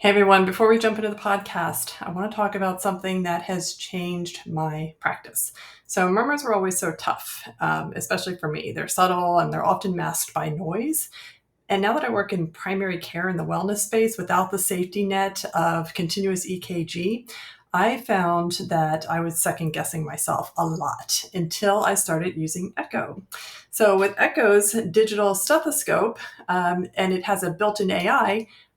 Hey everyone, before we jump into the podcast, I want to talk about something that has changed my practice. So, murmurs were always so tough, especially for me. They're subtle and they're often masked by noise. And now that I work in primary care in the wellness space without the safety net of continuous EKG, I found that I was second guessing myself a lot until I started using Echo. So, with Echo's digital stethoscope, and it has a built in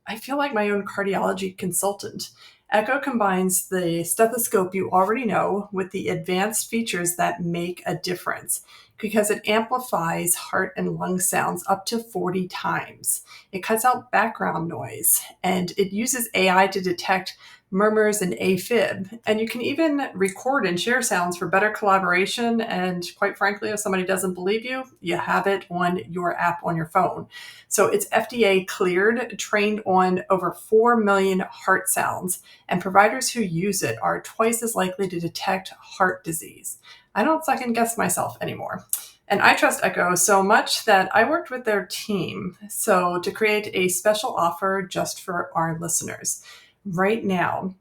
I feel like my own cardiology consultant. Echo combines the stethoscope you already know with the advanced features that make a difference because it amplifies heart and lung sounds up to 40 times. It cuts out background noise and it uses AI to detect murmurs and AFib. And you can even record and share sounds for better collaboration. And quite frankly, if somebody doesn't believe you, you have it on your app on your phone. So it's FDA cleared, trained on over 4 million heart sounds, and providers who use it are twice as likely to detect heart disease. I don't second guess myself anymore. And I trust Echo so much that I worked with their team to create a special offer just for our listeners. Right now,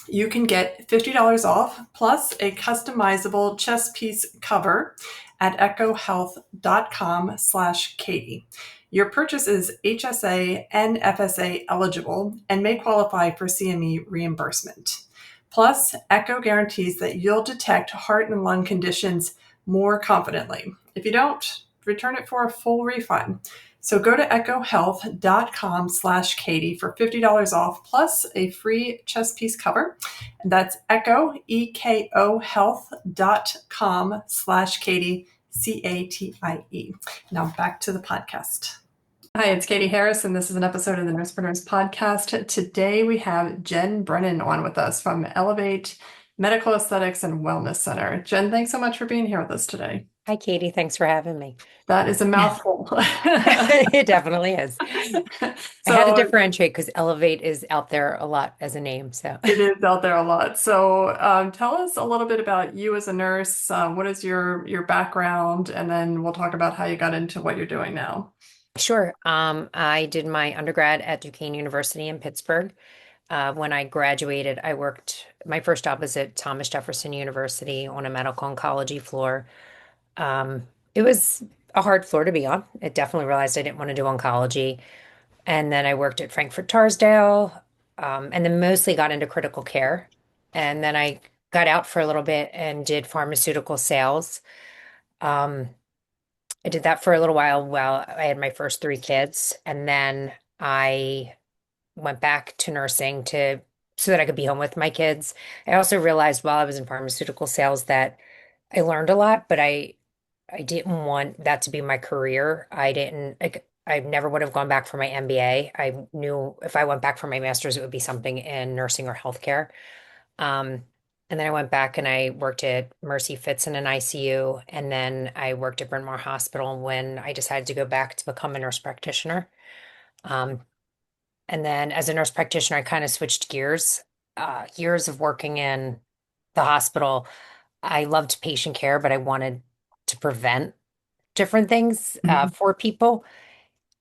you can get $50 off plus a customizable chest piece cover at echohealth.com/Catie. Your purchase is HSA and FSA eligible and may qualify for CME reimbursement. Plus, Echo guarantees that you'll detect heart and lung conditions more confidently. If you don't, return it for a full refund. So go to echohealth.com/Catie for $50 off plus a free chest piece cover. And that's EKO health.com/Catie, CATIE. Now back to the podcast. Hi, it's Catie Harris, and this is an episode of the NursePreneurs Podcast. Today we have Jen Brennan on with us from Elevate Medical Aesthetics and Wellness Center. Jen, thanks so much for being here with us today. Hi, Catie. Thanks for having me. That is a mouthful. It definitely is. I had to So differentiate because Elevate is out there a lot as a name. So, it is out there a lot. So tell us a little bit about you as a nurse. What is your background? And then we'll talk about how you got into what you're doing now. sure. I did my undergrad at Duquesne University in Pittsburgh. When I graduated, I worked, my first job was at Thomas Jefferson University on a medical oncology floor. It was a hard floor to be on. I definitely realized I didn't want to do oncology. And then I worked at Frankfurt Tarsdale, and then mostly got into critical care. And then I got out for a little bit and did pharmaceutical sales. Um, I did that for a little while I had my first three kids. And then I went back to nursing to so that I could be home with my kids. I also realized while I was in pharmaceutical sales that I learned a lot, but I didn't want that to be my career. I didn't like I never would have gone back for my MBA. I knew if I went back for my master's, it would be something in nursing or healthcare. Um, and then I went back and I worked at Mercy Fitz in an ICU, and then I worked at Bryn Mawr Hospital when I decided to go back to become a nurse practitioner. Um, and then as a nurse practitioner, I kind of switched gears. Years of working in the hospital, I loved patient care, but I wanted to prevent different things Mhm. for people.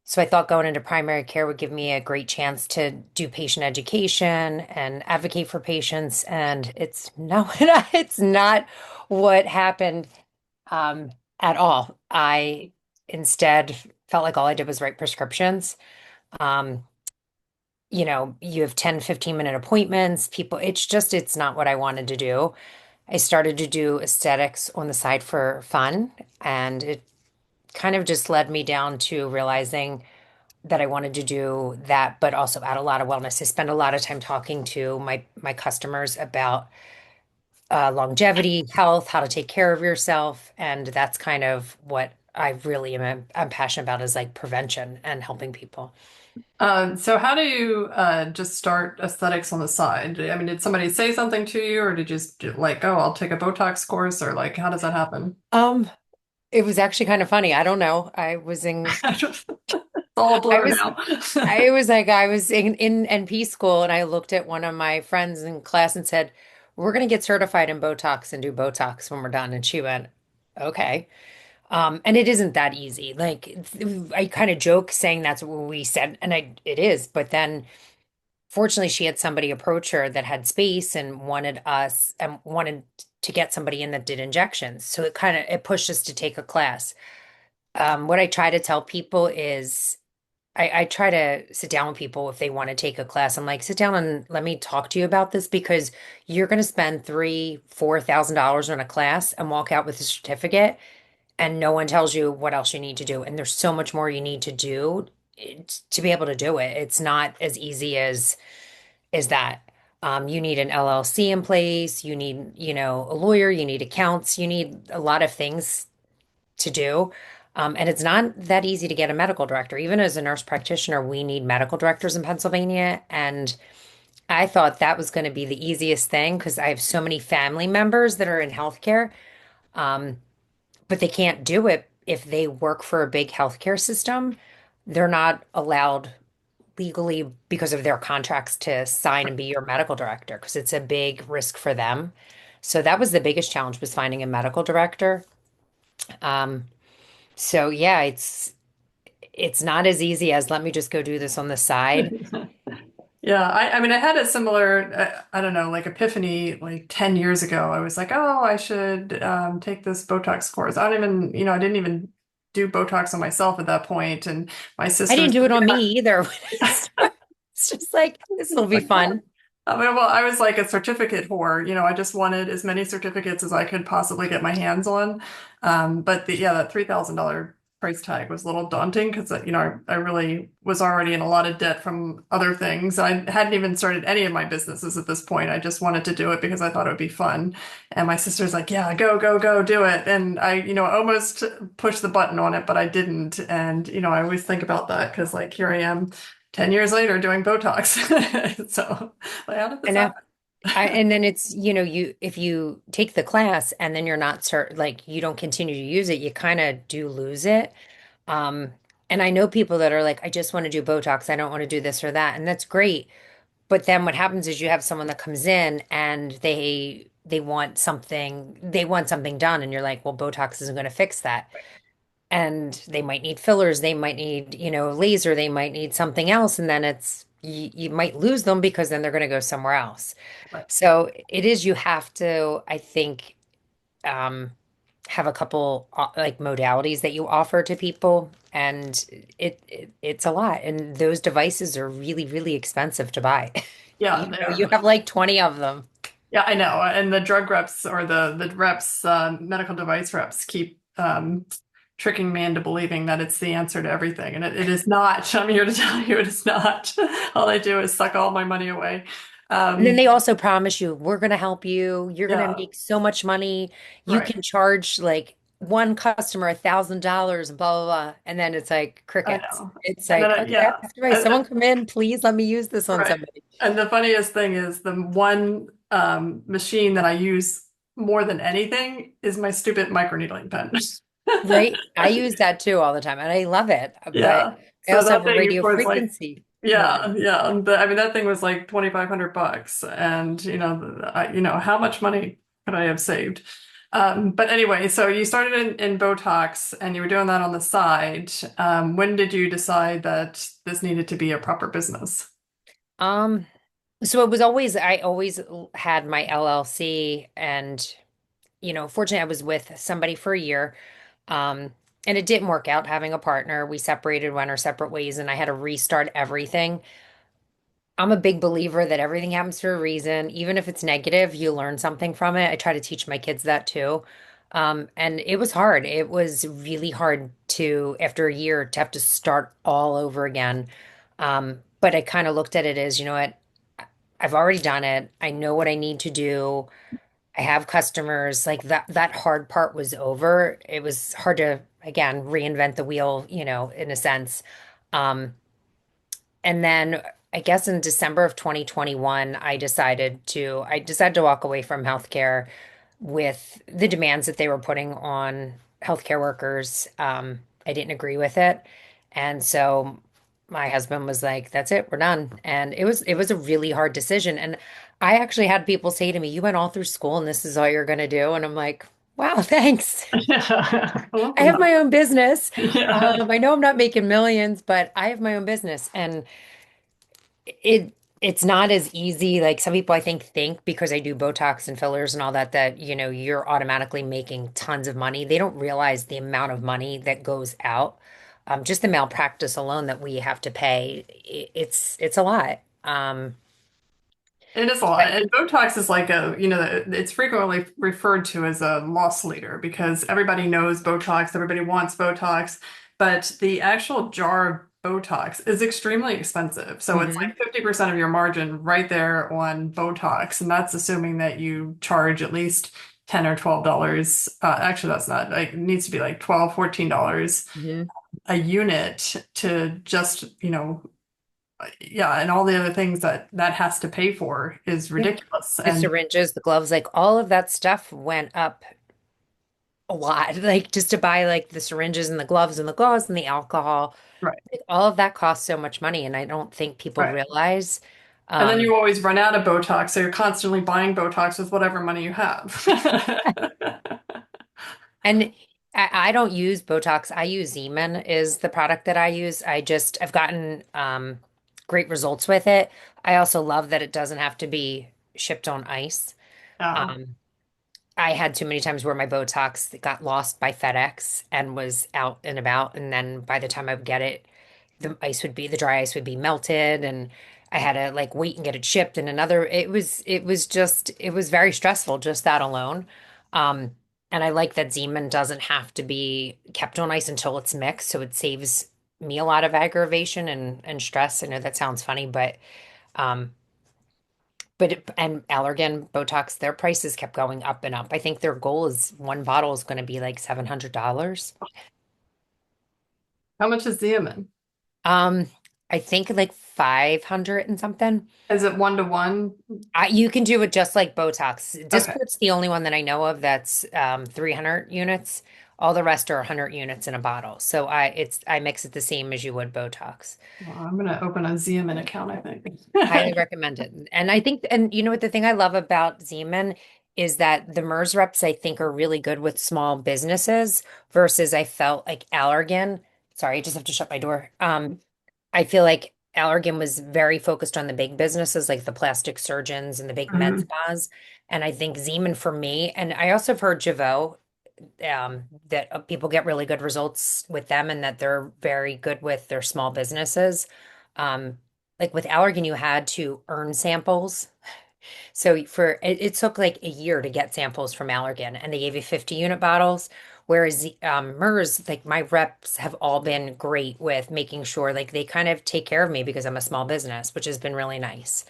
So I thought going into primary care would give me a great chance to do patient education and advocate for patients. And it's no, it's not what happened at all. I instead felt like all I did was write prescriptions. Um, you have 10, 15-minute appointments. It's not what I wanted to do. I started to do aesthetics on the side for fun, and it kind of just led me down to realizing that I wanted to do that, but also add a lot of wellness. I spend a lot of time talking to my customers about longevity, health, how to take care of yourself, and that's kind of what I really I'm passionate about is like prevention and helping people. So how do you just start aesthetics on the side? I mean, did somebody say something to you, or did you just like, oh, I'll take a Botox course, or like, how does that happen? Um, it was actually kind of funny. I don't know. It's all a I blur was now. I was in NP school and I looked at one of my friends in class and said, "We're going to get certified in Botox and do Botox when we're done." And she went, "Okay." And it isn't that easy. Like I kind of joke saying that's what we said, and it is. But then fortunately, she had somebody approach her that had space and wanted to get somebody in that did injections. So it pushed us to take a class. What I try to tell people is I try to sit down with people if they want to take a class. I'm like, sit down and let me talk to you about this because you're going to spend $3,000, $4,000 on a class and walk out with a certificate, and no one tells you what else you need to do. And there's so much more you need to do to be able to do it. It's not as easy as that. You need an LLC in place. You need, a lawyer. You need accounts. You need a lot of things to do. And it's not that easy to get a medical director. Even as a nurse practitioner, we need medical directors in Pennsylvania. And I thought that was going to be the easiest thing because I have so many family members that are in healthcare, um, but they can't do it if they work for a big healthcare system. They're not allowed legally because of their contracts to sign and be your medical director because it's a big risk for them. So that was the biggest challenge was finding a medical director. Um, so yeah, it's not as easy as let me just go do this on the side. Yeah, I mean, I had a similar, I don't know, like epiphany like 10 years ago. I was like, oh, I should take this Botox course. I don't even, I didn't even do Botox on myself at that point. And my I sister didn't was do it like, on me either. It's just like this will be like, what? fun. I mean, well, I was like a certificate whore. I just wanted as many certificates as I could possibly get my hands on. But that $3,000 price tag was a little daunting because, I really was already in a lot of debt from other things. I hadn't even started any of my businesses at this point. I just wanted to do it because I thought it would be fun. And my sister's like, yeah, go, go, go, do it. And I, almost pushed the button on it, but I didn't. And, I always think about that because like here I am 10 years later doing Botox. So like, how did I this know. happen? And then it's, if you take the class and then you're not like you don't continue to use it, you kind of do lose it. Um, and I know people that are like, I just want to do Botox. I don't want to do this or that. And that's great. But then what happens is you have someone that comes in and they want something done and you're like, well, Botox isn't going to fix that. And they might need fillers, they might need, laser, they might need something else and then you might lose them because then they're going to go somewhere else. Right. So it is you have to, I think, um have a couple like modalities that you offer to people and it's a lot and those devices are really really expensive to buy. Yeah, they You are. have like 20 of them. Yeah, I know. And the drug reps or the reps, medical device reps keep tricking me into believing that it's the answer to everything. And it is not. I'm here to tell you it is not. All they do is suck all my money away. And then Um, they also promise you, we're going to help you. You're going to yeah, make so much money. You right. can charge like one customer $1,000 and blah, blah, blah. And then it's like I crickets. know. It's And then, like, okay, I yeah. have to write. Someone come in, please let me use this on Right. somebody. And the funniest thing is the one machine that I use more than anything is my stupid microneedling pen. Right? I use that too all the time and I love it. But Yeah. I So also that have a thing radio was like, frequency one. yeah, yeah. I mean, that thing was like $2,500, and how much money could I have saved? But anyway, so you started in Botox, and you were doing that on the side. When did you decide that this needed to be a proper business? Um, so I always had my LLC and fortunately, I was with somebody for a year. And it didn't work out having a partner. We separated, went our separate ways, and I had to restart everything. I'm a big believer that everything happens for a reason. Even if it's negative, you learn something from it. I try to teach my kids that too. And it was hard. It was really hard after a year, to have to start all over again. But I kind of looked at it as, you know what? I've already done it. I know what I need to do. I have customers like that hard part was over. It was hard to again reinvent the wheel, in a sense. Um, and then I guess in December of 2021, I decided to walk away from healthcare with the demands that they were putting on healthcare workers. I didn't agree with it. And so my husband was like, that's it, we're done. And it was a really hard decision. And I actually had people say to me, you went all through school and this is all you're gonna do. And I'm like, wow, thanks. Yeah. I love I the have number. my own business. Yeah. I know I'm not making millions, but I have my own business. And it It's not as easy. Like some people, I think because I do Botox and fillers and all that, you're automatically making tons of money. They don't realize the amount of money that goes out. Just the malpractice alone that we have to pay. It's a lot. It is a lot. And Botox is like it's frequently referred to as a loss leader because everybody knows Botox, everybody wants Botox, but the actual jar of Botox is extremely expensive. So it's Mhm. like 50% of your margin right there on Botox. And that's assuming that you charge at least 10 or $12. Actually, that's not, like, it needs to be like 12, $14 Mhm. a unit to just, yeah, and all the other things that that has to pay for is Yeah. ridiculous. The And syringes, the gloves, like all of that stuff went up a lot. Like just to buy like the syringes and the gloves and the gauze and the alcohol, right, like, all of that costs so much money, and I don't think people right. realize. And then Um, you always run out of Botox, so you're constantly buying Botox with whatever money you have. and I don't use Botox. I use Xeomin is the product that I use. I've gotten great results with it. I also love that it doesn't have to be shipped on ice. Yeah, Um, I had too many times where my Botox got lost by FedEx and was out and about, and then by the time I would get it, the dry ice would be melted, and I had to like wait and get it shipped. And it was very stressful just that alone. Um, and I like that Zeman doesn't have to be kept on ice until it's mixed, so it saves me a lot of aggravation and stress. I know that sounds funny, um, and Allergan, Botox, their prices kept going up and up. I think their goal is one bottle is going to be like $700. how much is Xeomin? Um, I think like 500 and something. Is it 1 to 1? You can do it just like Botox. Okay. Dysport's the only one that I know of that's 300 units. All the rest are 100 units in a bottle. So I mix it the same as you would Botox. Well, I'm gonna open a Xeomin account, I think. Highly recommend it. And I think, and you know what, the thing I love about Zeman is that the MERS reps, I think, are really good with small businesses versus I felt like Allergan. Sorry, I just have to shut my door. I feel like Allergan was very focused on the big businesses like the plastic surgeons and the big med Mhm. spas. And I think Zeman for me, and I also have heard Javo, that people get really good results with them and that they're very good with their small businesses. Um, like with Allergan, you had to earn samples. So it took like a year to get samples from Allergan, and they gave you 50 unit bottles. Whereas MERS, like my reps have all been great with making sure like they kind of take care of me because I'm a small business, which has been really nice.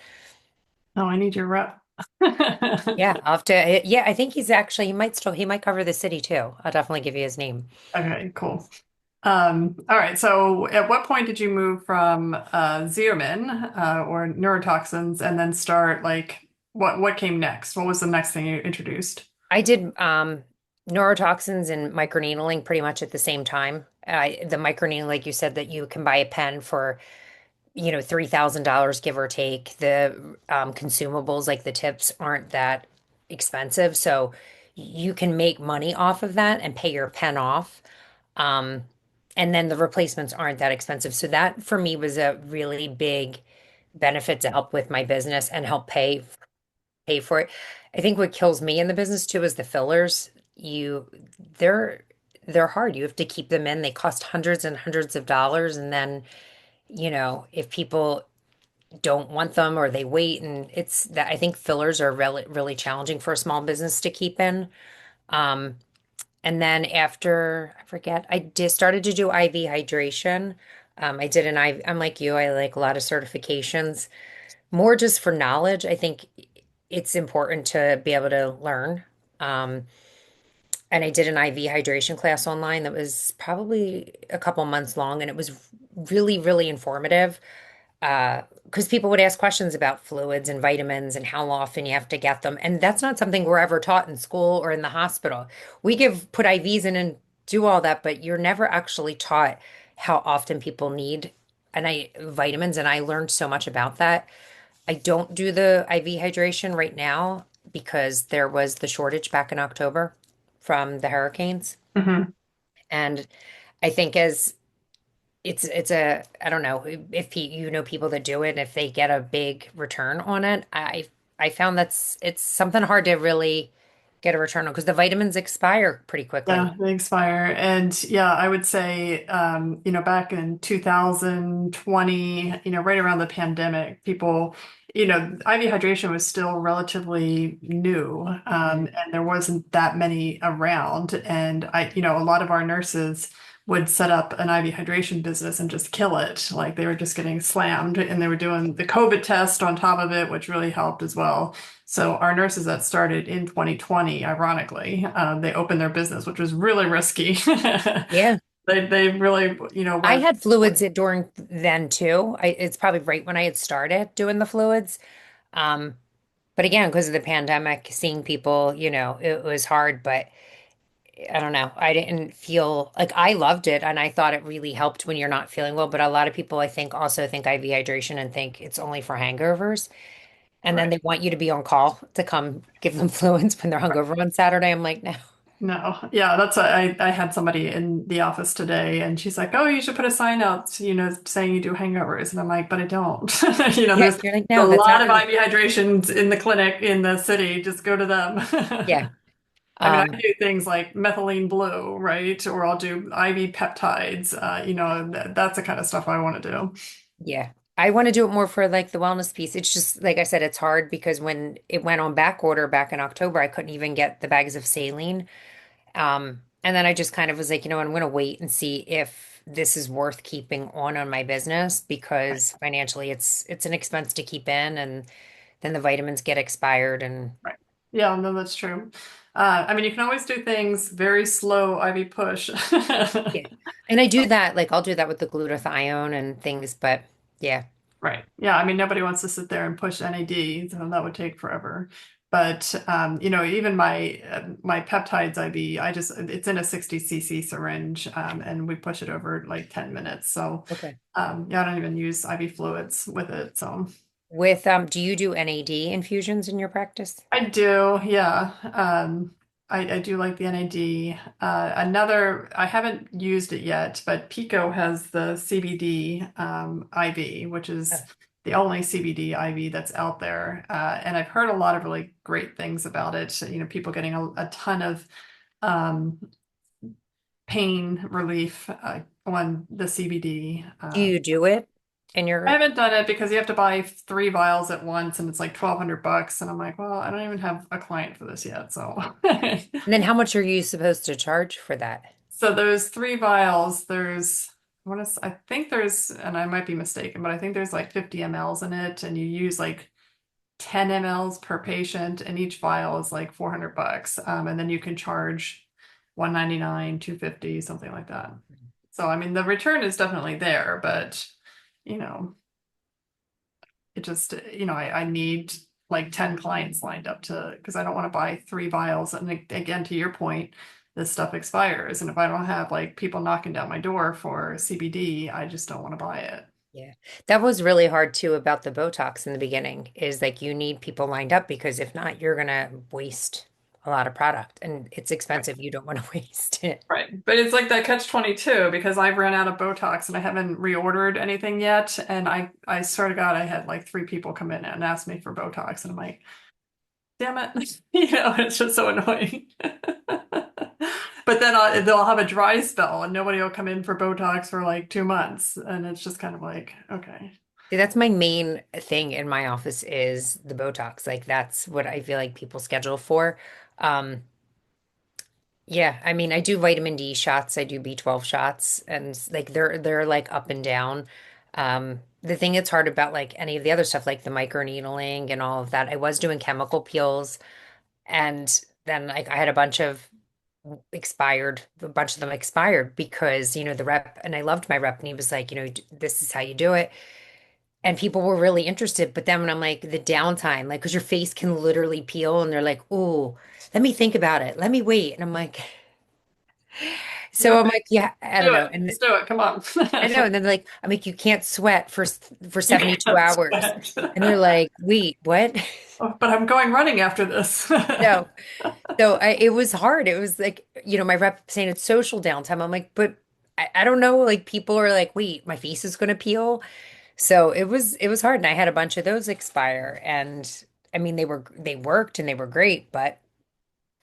Oh, I need your rep. Yeah, I'll have to. Yeah, I think he might cover the city too. I'll definitely give you his name. Okay, cool. All right. So at what point did you move from Xeomin or neurotoxins and then start like what came next? What was the next thing you introduced? I did neurotoxins and microneedling pretty much at the same time. The microneedling, like you said, that you can buy a pen for, $3,000 give or take. The consumables, like the tips, aren't that expensive. So you can make money off of that and pay your pen off. Um, and then the replacements aren't that expensive. So that for me was a really big benefit to help with my business and help pay for it. I think what kills me in the business too is the fillers. They're they're hard. You have to keep them in. They cost hundreds and hundreds of dollars, and then, if people don't want them or they wait, and it's that I think fillers are really challenging for a small business to keep in. Um, and then after, I forget, I did started to do IV hydration. I did an IV. I'm like you, I like a lot of certifications, more just for knowledge. I think it's important to be able to learn. Um, and I did an IV hydration class online that was probably a couple months long, and it was really informative. Because people would ask questions about fluids and vitamins and how often you have to get them. And that's not something we're ever taught in school or in the hospital. Put IVs in and do all that, but you're never actually taught how often people need vitamins. And I learned so much about that. I don't do the IV hydration right now because there was the shortage back in October from the hurricanes. Hmm. And I think as it's a I don't know if you know people that do it and if they get a big return on it. I found it's something hard to really get a return on because the vitamins expire pretty quickly. Yeah, they expire. And yeah, I would say, back in 2020, right around the pandemic, people, IV hydration was still relatively new, Mhm. and there wasn't that many around. And a lot of our nurses would set up an IV hydration business and just kill it. Like they were just getting slammed, and they were doing the COVID test on top of it, which really helped as well. So our nurses that started in 2020, ironically, they opened their business, which was really risky. Yeah. They really, I went. had fluids during then too. It's probably right when I had started doing the fluids. Um, but again, because of the pandemic, seeing people, it was hard, but I don't know. I didn't feel like I loved it and I thought it really helped when you're not feeling well. But a lot of people, I think, also think IV hydration and think it's only for hangovers. And then Right. they want you to be on call to come give them fluids when they're hungover on Saturday. I'm like, no. No, yeah, I had somebody in the office today, and she's like, "Oh, you should put a sign out, saying you do hangovers." And I'm like, "But I don't." Yeah, There's you're like, a no, that's lot not of really. IV hydrations in the clinic in the city. Just go to them. Yeah. I mean, I Um, do things like methylene blue, right? Or I'll do IV peptides. That's the kind of stuff I want to do. yeah. I want to do it more for like the wellness piece. It's just, like I said, it's hard because when it went on back order back in October, I couldn't even get the bags of saline. And then I just kind of was like, I'm going to wait and see if this is worth keeping on my business Right. because financially it's an expense to keep in and then the vitamins get expired and Right. Yeah, no, that's true. I mean, you can always do things very slow IV push. yeah. And I do that, like I'll do that with the glutathione and things, but yeah. Right. Yeah. I mean, nobody wants to sit there and push NAD, so that would take forever. But even my peptides IV, it's in a 60 cc syringe, and we push it over like 10 minutes. So Okay. yeah, I don't even use IV fluids with it. So With do you do NAD infusions in your practice? I do, yeah. I do like the NAD. I haven't used it yet, but Pico has the CBD IV, which is Oh. the only CBD IV that's out there. And I've heard a lot of really great things about it. People getting a ton of um, pain relief on the CBD. Do you do it in I your haven't done it because you have to buy 3 vials at once and it's like $1,200. And I'm like, well, I don't even have a client for this yet. So, and then how much are you supposed to charge for that? so those 3 vials, I think there's, and I might be mistaken, but I think there's like 50 mLs in it and you use like 10 mLs per patient and each vial is like $400. And then you can charge 199, 250, something like that. So, I mean, the return is definitely there, but you know, it just, I need like 10 clients lined up because I don't want to buy 3 vials. And again, to your point, this stuff expires. And if I don't have like people knocking down my door for CBD, I just don't want to buy it. Yeah. That was really hard too about the Botox in the beginning, is like you need people lined up because if not, you're gonna waste a lot of product and it's Right. expensive. You don't want to waste it. Right. But it's like that catch 22 because I've run out of Botox and I haven't reordered anything yet. And I swear to God, I had like 3 people come in and ask me for Botox. And I'm like, damn it. It's just so annoying. But then they'll have a dry spell and nobody will come in for Botox for like 2 months. And it's just kind of like, okay. See, that's my main thing in my office is the Botox. Like that's what I feel like people schedule for. Um, yeah, I mean, I do vitamin D shots, I do B12 shots, and like they're like up and down. The thing that's hard about like any of the other stuff, like the microneedling and all of that, I was doing chemical peels, and then like I had a bunch of them expired because the rep, and I loved my rep, and he was like, this is how you do it. And people were really interested. But then when I'm like, the downtime, like, because your face can literally peel, and they're like, oh, let me think about it. Let me wait. And I'm like, so I'm Okay, like, yeah, I don't do know. it. And Let's do it. Come on. I know. And then like, I'm like, you can't sweat for You 72 can't hours. sweat. And they're like, wait, what? Oh, but I'm going running after this. No. So it was hard. It was like, my rep saying it's social downtime. I'm like, but I don't know, like people are like, wait, my face is gonna peel. So it was hard, and I had a bunch of those expire, and I mean they worked and they were great, but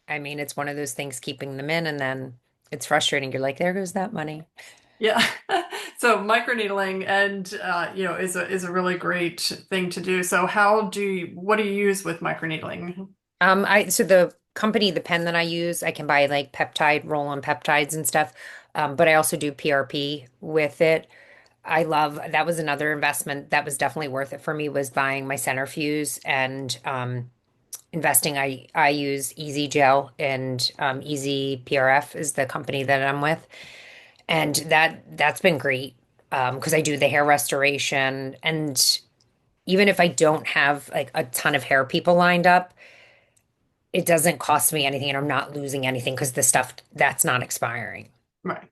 I mean it's one of those things keeping them in, and then it's frustrating. You're like, there goes that money. Yeah. So microneedling and is a really great thing to do. So what do you use with microneedling? I so the company, the pen that I use, I can buy like peptide, roll-on peptides and stuff. But I also do PRP with it. I love that was another investment that was definitely worth it for me was buying my centrifuge and investing. I use Easy Gel and Easy PRF is the company that I'm with, and that's been great because I do the hair restoration, and even if I don't have like a ton of hair people lined up, it doesn't cost me anything and I'm not losing anything because the stuff that's not expiring. Right.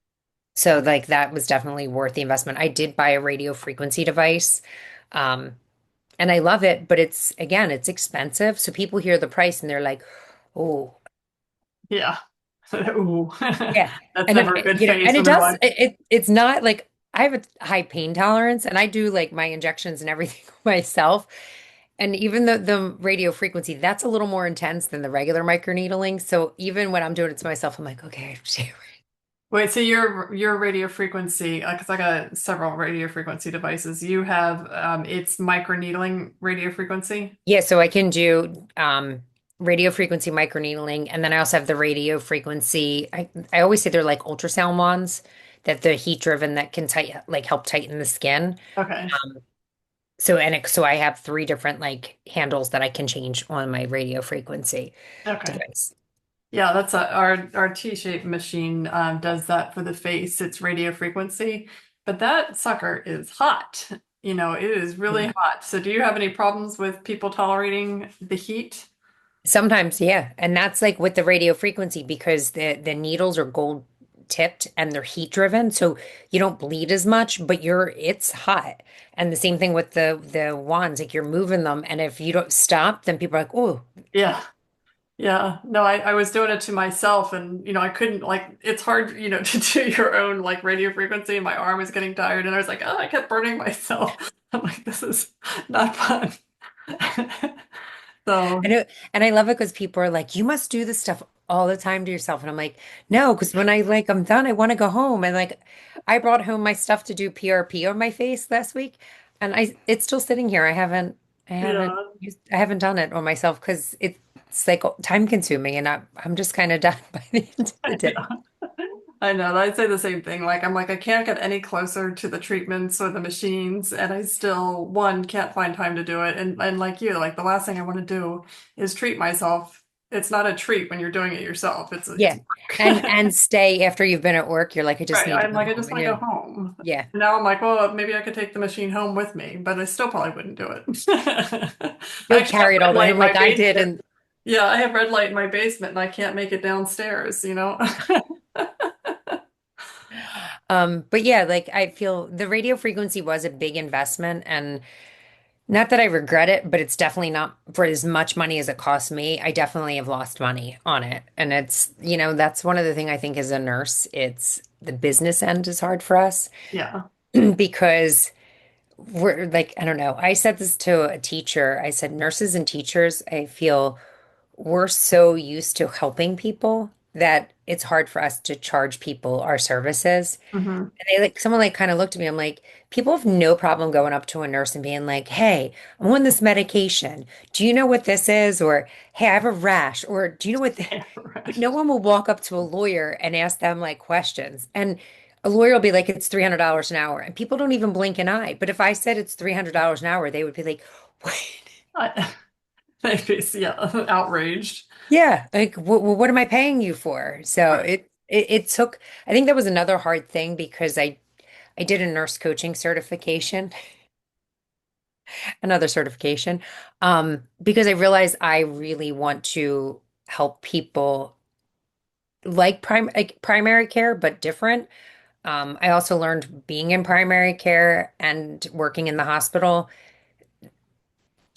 So like that was definitely worth the investment. I did buy a radio frequency device. Um, and I love it, but it's again, it's expensive. So people hear the price and they're like, "Oh, Yeah. Ooh. yeah." That's And never a good and face it when they're does like, it's not like I have a high pain tolerance and I do like my injections and everything myself. And even the radio frequency, that's a little more intense than the regular microneedling. So even when I'm doing it to myself, I'm like, okay, wait, so your radio frequency, because I got several radio frequency devices. You have it's microneedling radio frequency. yeah, so I can do radio frequency microneedling, and then I also have the radio frequency. I always say they're like ultrasound wands that the heat driven that can help tighten the skin. Okay. So I have three different like handles that I can change on my radio frequency Okay. device. Yeah, that's our T-shaped machine does that for the face. It's radio frequency, but that sucker is hot. It is really Yeah. hot. So do you have any problems with people tolerating the heat? Sometimes, yeah. And that's like with the radio frequency because the needles are gold tipped and they're heat driven, so you don't bleed as much, but it's hot. And the same thing with the wands, like you're moving them, and if you don't stop, then people are like, "Oh, Yeah. Yeah. No, I was doing it to myself and I couldn't like it's hard, to do your own like radio frequency and my arm was getting tired and I was like, oh, I kept burning myself. I'm like, this is not fun. So I know, and I love it because people are like, you must do this stuff all the time to yourself. And I'm like, no, because when I'm done, I want to go home. And like, I brought home my stuff to do PRP on my face last week, and it's still sitting here. yeah. I haven't done it on myself because it's like time consuming, and I'm just kind of done by the end of the day. I know. I'd say the same thing. Like, I'm like, I can't get any closer to the treatments or the machines, and I still, one, can't find time to do it. And like you, like the last thing I want to do is treat myself. It's not a treat when you're doing it yourself. It's Yeah, and work. and stay after you've been at work. You're like, I just Right. need to I'm go like, I home, just and want to go home. yeah, Now I'm like, well, maybe I could take the machine home with me, but I still probably wouldn't do it. I you'll actually have carry it all red the way light home in my like I did, basement. and Yeah, I have red light in my basement and I can't make it downstairs. But yeah, like I feel the radio frequency was a big investment, and not that I regret it, but it's definitely not for as much money as it cost me. I definitely have lost money on it. And that's one of the things I think as a nurse, it's the business end is hard for us Yeah. because we're like, I don't know. I said this to a teacher. I said, nurses and teachers, I feel we're so used to helping people that it's hard for us to charge people our services. Hmm. And they like someone like kind of looked at me. I'm like, people have no problem going up to a nurse and being like, "Hey, I'm on this medication. Do you know what this is?" Or, "Hey, I have a rash." Or, "Do you know what?" Yeah, But right. no one will walk up to a lawyer and ask them like questions. And a lawyer will be like, "It's $300 an hour," and people don't even blink an eye. But if I said it's $300 an hour, they would be like, "What?" I, maybe, yeah, outraged. Yeah, like what am I paying you for? So Right. it took. I think that was another hard thing because I did a nurse coaching certification, another certification, because I realized I really want to help people like primary care, but different. I also learned being in primary care and working in the hospital.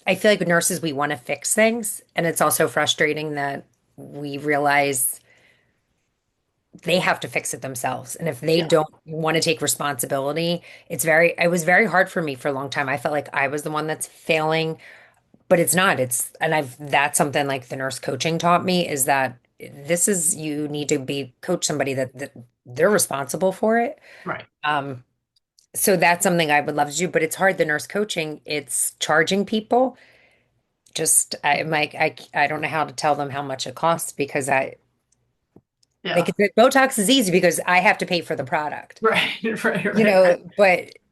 I feel like with nurses, we want to fix things, and it's also frustrating that we realize they have to fix it themselves. And if they Yeah, don't want to take responsibility, it was very hard for me for a long time. I felt like I was the one that's failing, but it's not. That's something like the nurse coaching taught me is that you need to be coach somebody that they're responsible for it. right. Um, so that's something I would love to do, but it's hard. The nurse coaching, it's charging people. I'm like, I don't know how to tell them how much it costs because Yeah, Botox is easy because I have to pay for the product, right, right, right, right.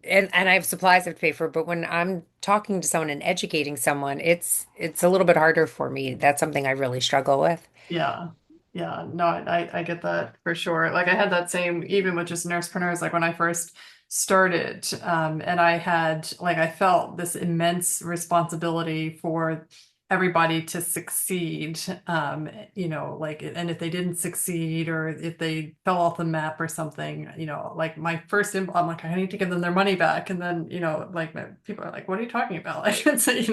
and I have supplies I have to pay for. But when I'm talking to someone and educating someone, it's a little bit harder for me. That's something I really struggle with. Yeah. Yeah. No, I get that for sure. Like I had that same, even with just nursepreneurs, like when I first started, and I had, like, I felt this immense responsibility for everybody to succeed. Like, and if they didn't succeed or if they fell off the map or something, like my first, I'm like, I need to give them their money back. And then, like people are like, what are you talking about? Like, it's, you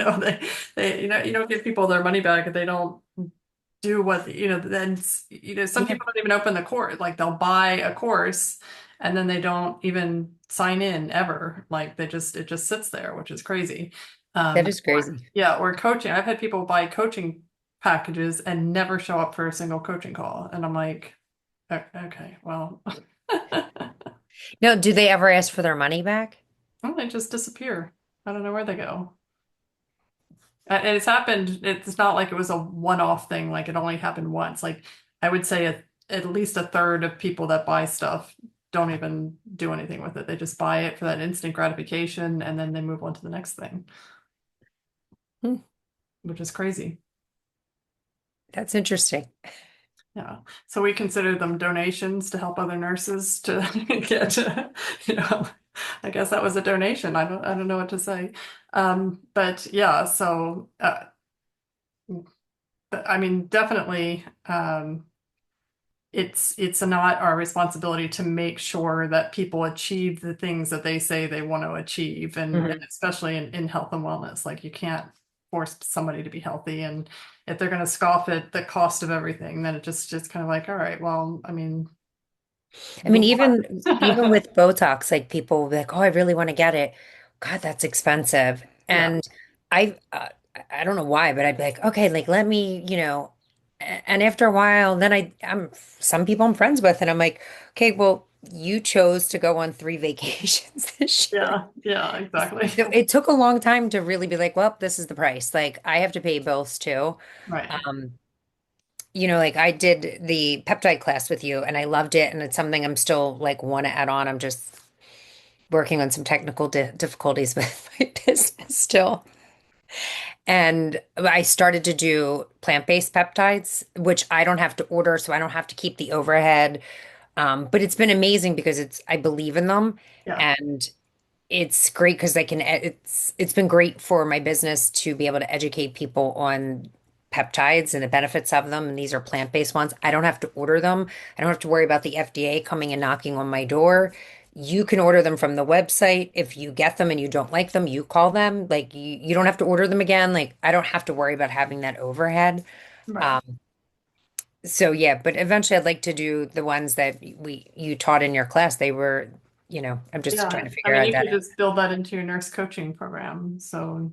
don't give people their money back if they don't do what then some Yeah, people don't even open the course, like they'll buy a course and then they don't even sign in ever, like it just sits there, which is crazy. that is Or crazy. yeah, or coaching, I've had people buy coaching packages and never show up for a single coaching call, and I'm like, Okay, well." No, do they ever ask for their money back? Well, they just disappear. I don't know where they go. And it's happened, it's not like it was a one-off thing, like it only happened once. Like I would say at least a third of people that buy stuff don't even do anything with it. They just buy it for that instant gratification and then they move on to the next thing, Hmm, which is crazy. that's interesting. Yeah. So we consider them donations to help other nurses to get, you know, I guess that was a donation. I don't know what to say. But yeah, so I mean, definitely, it's not our responsibility to make sure that people achieve the things that they say they want to achieve, and Mhm. especially in health and wellness. Like you can't force somebody to be healthy, and if they're going to scoff at the cost of everything, then it just kind of like, all right, well, I mean, I mean, move even on. with Botox, like people will be like, "Oh, I really want to get it." God, that's expensive. Yeah, And I don't know why, but I'd be like, "Okay, like let me, And after a while, then I'm some people I'm friends with, and I'm like, "Okay, well, you chose to go on 3 vacations this year." yeah, yeah, exactly. It took a long time to really be like, "Well, this is the price." Like I have to pay bills too. Right. Um, like I did the peptide class with you and I loved it. And it's something I'm still like want to add on. I'm just working on some technical difficulties with my business still. And I started to do plant-based peptides, which I don't have to order, so I don't have to keep the overhead. But it's been amazing because I believe in them Yeah, and it's great because it's been great for my business to be able to educate people on peptides and the benefits of them. And these are plant-based ones. I don't have to order them. I don't have to worry about the FDA coming and knocking on my door. You can order them from the website. If you get them and you don't like them, you call them. Like you don't have to order them again. Like I don't have to worry about having that overhead. right. Um, so yeah, but eventually I'd like to do the ones that you taught in your class. I'm just trying Yeah, to I figure mean, out you that. could just build that into your nurse coaching program. So,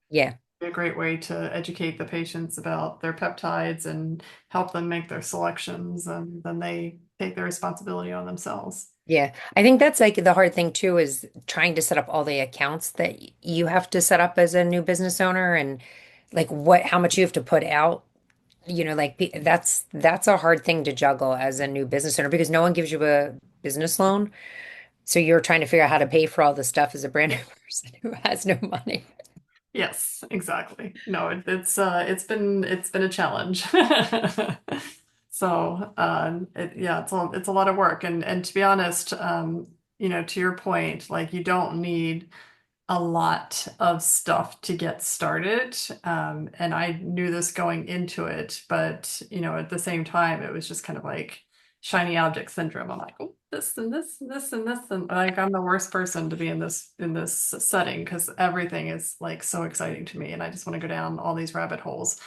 Yeah. a great way to educate the patients about their peptides and help them make their selections, and then they take the responsibility on themselves. Yeah, I think that's like the hard thing too is trying to set up all the accounts that you have to set up as a new business owner and like how much you have to put out. That's a hard thing to juggle as a new business owner because no one gives you a business loan. So you're trying to figure out how to pay for all this stuff as a brand new person who has no money. Yes, exactly. No, it's been a challenge. So yeah, it's a lot of work, and to be honest, to your point, like you don't need a lot of stuff to get started. And I knew this going into it, but at the same time, it was just kind of like shiny object syndrome. I'm like, oh, this and this and this and this, and like I'm the worst person to be in this setting because everything is like so exciting to me, and I just want to go down all these rabbit holes.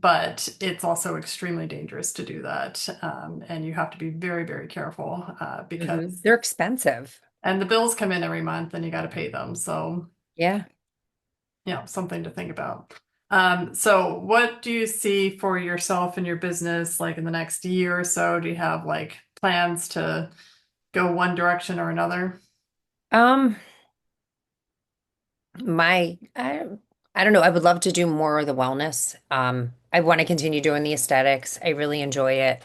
But it's also extremely dangerous to do that. And you have to be very, very careful because, They're expensive. and the bills come in every month and you got to pay them. So, Yeah. something to think about. So what do you see for yourself and your business like in the next year or so? Do you have like plans to go one direction or another? Um, my I don't know. I would love to do more of the wellness. I want to continue doing the aesthetics. I really enjoy it.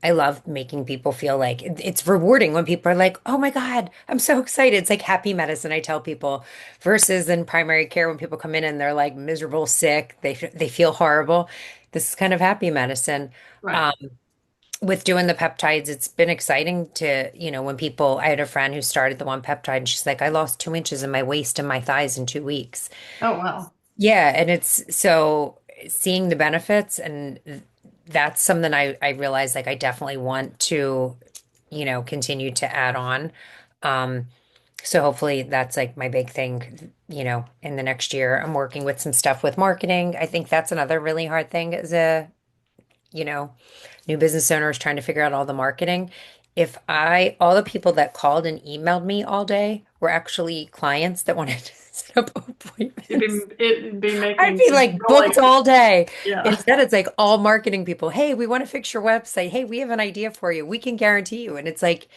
I love making people feel like it's rewarding when people are like, "Oh my God, I'm so excited." It's like happy medicine, I tell people, versus in primary care when people come in and they're like miserable, sick, they feel horrible. This is kind of happy medicine. Right. Um, with doing the peptides, it's been exciting to, when people, I had a friend who started the one peptide and she's like, I lost 2 inches in my waist and my thighs in 2 weeks. Oh, wow. Yeah, and it's so seeing the benefits and that's something I realized like I definitely want to, continue to add on. Um, so hopefully that's like my big thing, in the next year. I'm working with some stuff with marketing. I think that's another really hard thing as a, you know, new business owners trying to figure out all the marketing. If all the people that called and emailed me all day were actually clients that wanted to set up appointments, It'd be I'd making, be it'd be like rolling. booked all day. Yeah. Instead, it's like all marketing people. Hey, we want to fix your website. Hey, we have an idea for you. We can guarantee you. And it's like,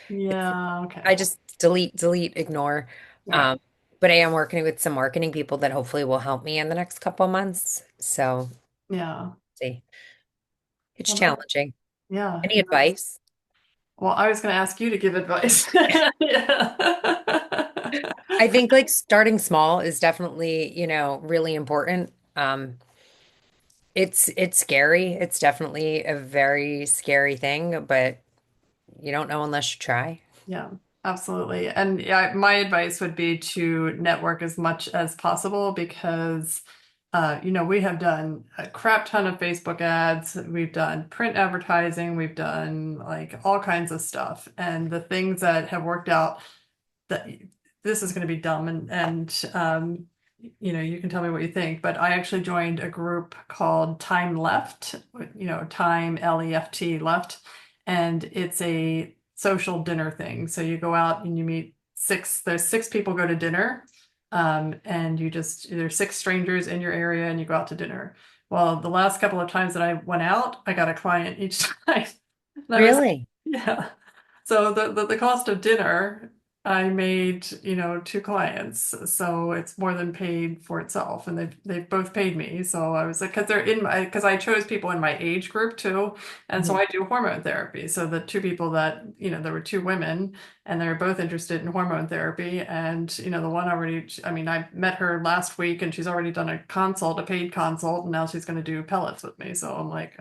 Yeah. Okay. I just delete, delete, ignore. Right. Um, but I am working with some marketing people that hopefully will help me in the next couple of months. So, Yeah. see, it's Well, that, challenging. yeah. Any advice? Well, I was going to ask you to give advice. Yeah. I think like starting small is definitely, really important. It's scary. It's definitely a very scary thing, but you don't know unless you try. Yeah, absolutely. And yeah, my advice would be to network as much as possible because, we have done a crap ton of Facebook ads, we've done print advertising, we've done like all kinds of stuff. And the things that have worked out that this is going to be dumb and you can tell me what you think, but I actually joined a group called Time Left, Time Left, left, and it's a social dinner thing. So you go out and you meet there's six people go to dinner, and there's six strangers in your area and you go out to dinner. Well, the last couple of times that I went out, I got a client each time. And I was, Really? yeah. So the cost of dinner, I made, two clients. So it's more than paid for itself. And they've both paid me. So I was like, because I chose people in my age group too. And so Mhm. I do hormone therapy. So the two people that, there were two women and they were both interested in hormone therapy. And, the one I mean, I met her last week and she's already done a paid consult, and now she's going to do pellets with me. So I'm like,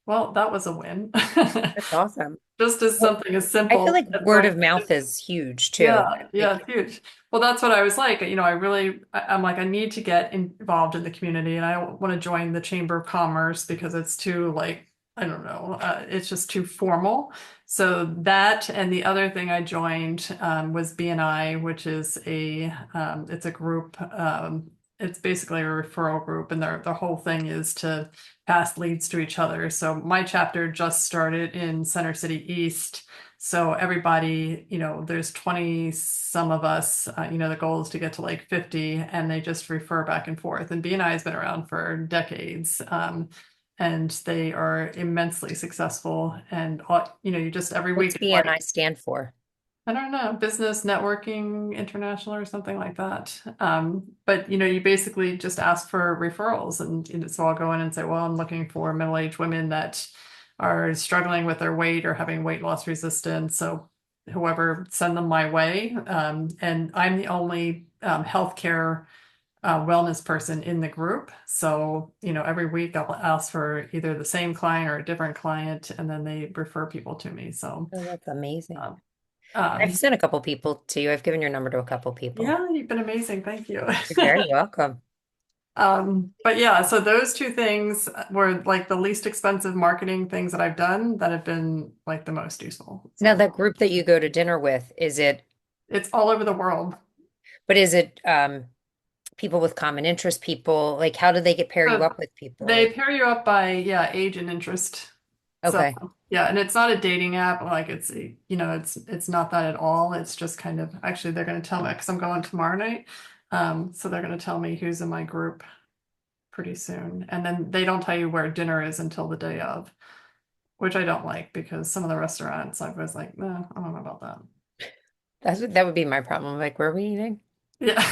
well, that was a win. That's awesome. Just as Well, something as I feel simple like as word going of mouth is huge yeah, too. yeah, Like, it's huge. Well, that's what I was like. I'm like, I need to get involved in the community and I don't want to join the Chamber of Commerce because it's too, like, I don't know, it's just too formal. So that, and the other thing I joined was BNI, which is it's a group, it's basically a referral group, and their whole thing is to pass leads to each other. So my chapter just started in Center City East. So everybody, there's 20 some of us, the goal is to get to like 50, and they just refer back and forth. And BNI has been around for decades. And they are immensely successful. And, you just every week, what's it's like, BNI stand for? I don't know, Business Networking International or something like that. But you basically just ask for referrals, and so I'll go in and say, well, I'm looking for middle-aged women that are struggling with their weight or having weight loss resistance. So whoever, send them my way. And I'm the only healthcare wellness person in the group. So, every week I'll ask for either the same client or a different client, and then they refer people to me. So, Oh, that's amazing. um, I've um, sent a couple people to you. I've given your number to a couple people. yeah, you've been amazing. Thank you. You're very welcome. But yeah, so those two things were like the least expensive marketing things that I've done that have been like the most useful. Now, So that group that you go to dinner with, it's all over the world. but is it people with common interest, people like how do they get pair you So up with people? they Like, pair you up by, yeah, age and interest. So okay. yeah, and it's not a dating app. Like it's not that at all. It's just kind of actually they're going to tell me because I'm going tomorrow night. So they're going to tell me who's in my group pretty soon, and then they don't tell you where dinner is until the day of, which I don't like because some of the restaurants I was like, no, I don't know about that. That would be my problem. Like, where are we eating? Yeah.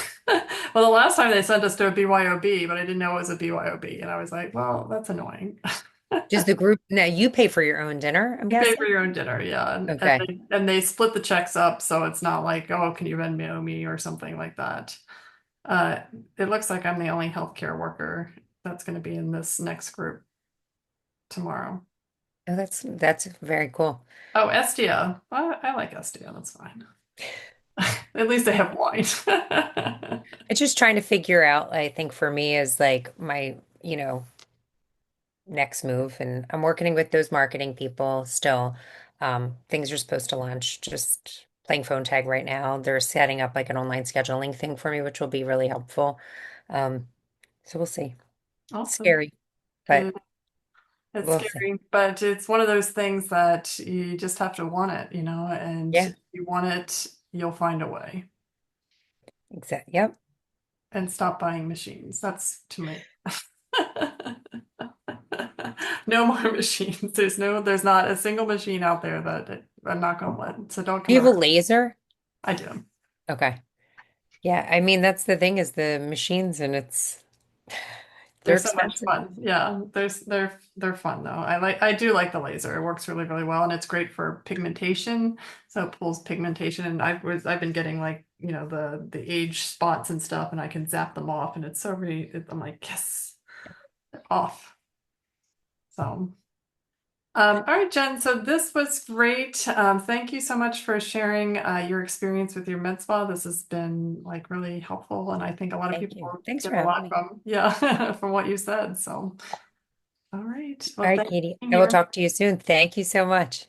Well, the last time they sent us to a BYOB, but I didn't know it was a BYOB, and I was like, well, that's annoying. Does the group now you pay for your own dinner, I'm You pay for guessing? your own dinner, yeah, Okay. and they split the checks up, so it's not like, oh, can you Venmo me or something like that. Uh, it looks like I'm the only healthcare worker that's going to be in this next group tomorrow. Oh, that's very cool. Oh, Estia. I like Estia. That's fine. At least they have wine. It's just trying to figure out, I think for me is like my, next move. And I'm working with those marketing people still. Things are supposed to launch, just playing phone tag right now. They're setting up like an online scheduling thing for me, which will be really helpful. Um, so we'll see. Awesome. Scary, but It, it's we'll see. scary, but it's one of those things that you just have to want it, and Yeah, if you want it, you'll find a way exactly. Yep. and stop buying machines. That's to me. No more machines. There's not a single machine out there that I'm not gonna let. So don't Do come you have around. a laser? I do. Okay. Yeah, I mean that's the thing is the machines and they're They're so much expensive. fun. Yeah, they're fun though. I do like the laser. It works really, really well and it's great for pigmentation. So it pulls pigmentation and I've been getting like, the age spots and stuff and I can zap them off and it's so really I'm like, yes, they're off. So all right, Jen. So this was great. Thank you so much for sharing your experience with your med spa. This has been like really helpful, and I think a lot of Thank people you. will Thanks get for a having lot me. from, yeah, from what you said. So, all right. All Well, right, thank Katie. you I will here. talk to you soon. Thank you so much.